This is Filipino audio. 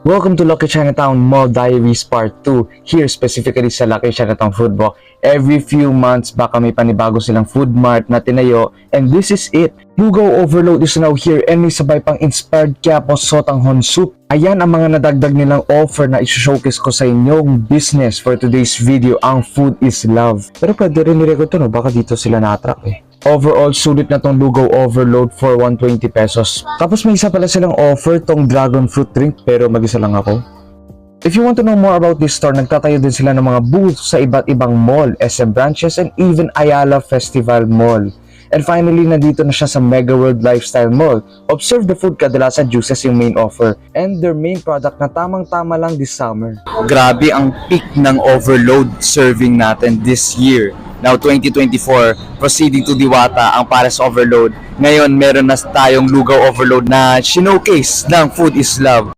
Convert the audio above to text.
Welcome to Lucky Chinatown Mall Diaries Part 2. Here specifically sa Lucky Chinatown Food Walk. Every few months baka may panibago silang food mart na tinayo, and this is it. Lugaw Overload is now here and may sabay pang inspired Quiapo Sotanghon Soup. Ayan ang mga nadagdag nilang offer na i-showcase ko sa inyong business for today's video. Ang food is love. Pero pwede rin nirecord to, no? Baka dito sila na-attract eh. Overall, sulit na tong Lugaw Overload for 120 pesos. Tapos may isa pala silang offer tong dragon fruit drink, pero mag-isa lang ako. If you want to know more about this store, nagtatayo din sila ng mga booths sa iba't ibang mall, SM branches, and even Ayala Festival Mall. And finally, nandito na siya sa Mega World Lifestyle Mall. Observe the food, kadalasan juices yung main offer. And their main product na tamang-tama lang this summer. Grabe ang peak ng overload serving natin this year. Now 2024, proceeding to Diwata ang Pares Overload. Ngayon, meron na tayong Lugaw Overload na showcase ng Food is Love.